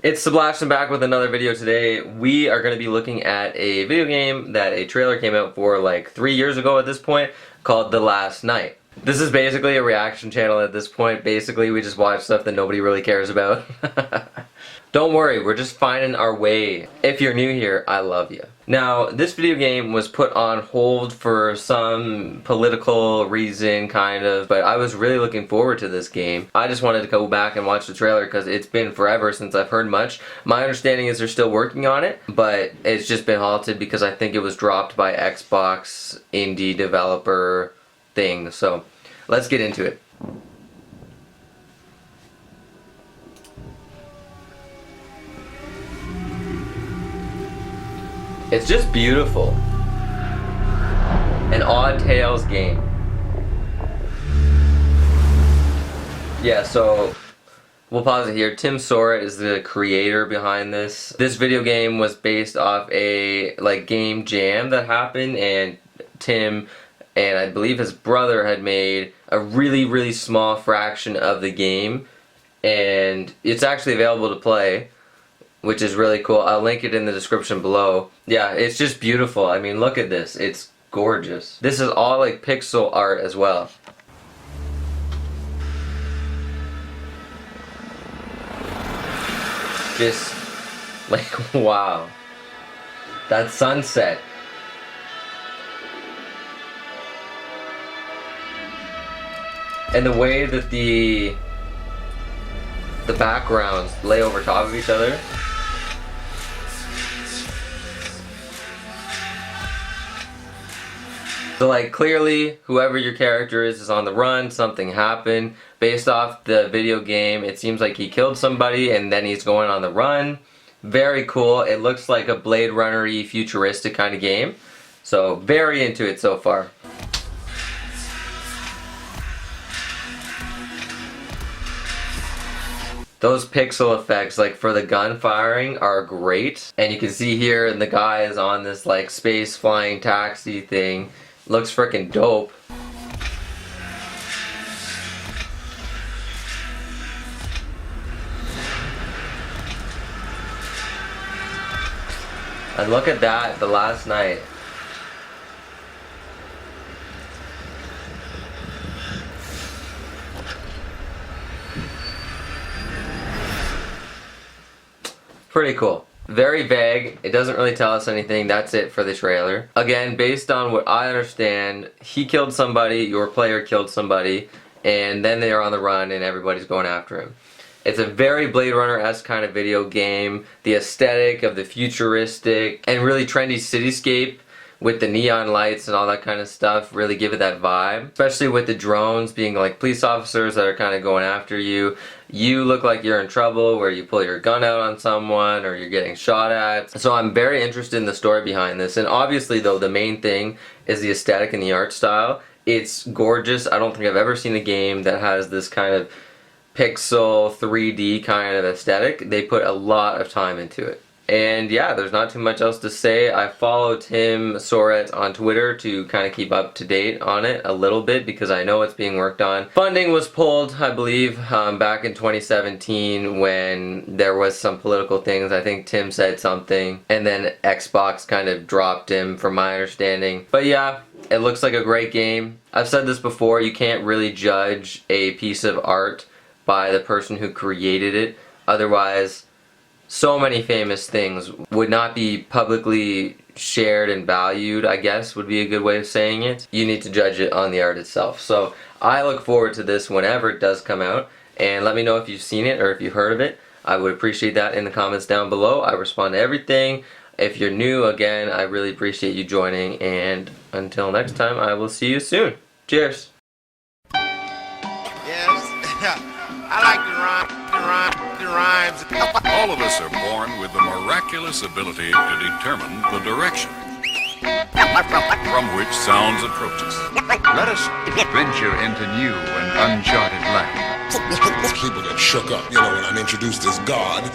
It's Sebastian back with another video today. We are going to be looking at a video game that a trailer came out for like 3 years ago at this point, called The Last Night. This is basically a reaction channel at this point. Basically, we just watch stuff that nobody really cares about. Don't worry, we're just finding our way. If you're new here, I love you. Now, this video game was put on hold for some political reason, kind of, but I was really looking forward to this game. I just wanted to go back and watch the trailer because it's been forever since I've heard much. My understanding is they're still working on it, but it's just been halted because I think it was dropped by Xbox indie developer thing. So, let's get into it. It's just beautiful. An Odd Tales game. Yeah, so we'll pause it here. Tim Soret is the creator behind this. This video game was based off a game jam that happened, and Tim and I believe his brother had made a really small fraction of the game, and it's actually available to play, which is really cool. I'll link it in the description below. Yeah, it's just beautiful. I mean, look at this. It's gorgeous. This is all like pixel art as well. Just like, wow. That sunset. And the way that the backgrounds lay over top of each other. So like clearly whoever your character is on the run, something happened. Based off the video game, it seems like he killed somebody and then he's going on the run. Very cool. It looks like a Blade Runner-y futuristic kind of game. So very into it so far. Those pixel effects, like for the gun firing, are great. And you can see here the guy is on this like space flying taxi thing. Looks freaking dope. And look at that, The Last Night. Pretty cool. Very vague. It doesn't really tell us anything. That's it for the trailer. Again, based on what I understand, he killed somebody, your player killed somebody, and then they are on the run and everybody's going after him. It's a very Blade Runner-esque kind of video game. The aesthetic of the futuristic and really trendy cityscape with the neon lights and all that kind of stuff really give it that vibe. Especially with the drones being like police officers that are kind of going after you. You look like you're in trouble where you pull your gun out on someone or you're getting shot at. So I'm very interested in the story behind this. And obviously though, the main thing is the aesthetic and the art style. It's gorgeous. I don't think I've ever seen a game that has this kind of pixel 3D kind of aesthetic. They put a lot of time into it. And yeah, there's not too much else to say. I follow Tim Soret on Twitter to kind of keep up to date on it a little bit because I know it's being worked on. Funding was pulled, I believe, back in 2017 when there was some political things. I think Tim said something and then Xbox kind of dropped him from my understanding. But yeah, it looks like a great game. I've said this before, you can't really judge a piece of art by the person who created it. Otherwise, so many famous things would not be publicly shared and valued, I guess, would be a good way of saying it. You need to judge it on the art itself. So I look forward to this whenever it does come out, and let me know if you've seen it or if you've heard of it. I would appreciate that in the comments down below. I respond to everything. If you're new, again, I really appreciate you joining, and until next time, I will see you soon. Cheers! Yes, I like the rhymes. All of us are born with the miraculous ability to determine the direction from which sounds approach us. Let us venture into new and uncharted land. People get shook up, when I'm introduced as God.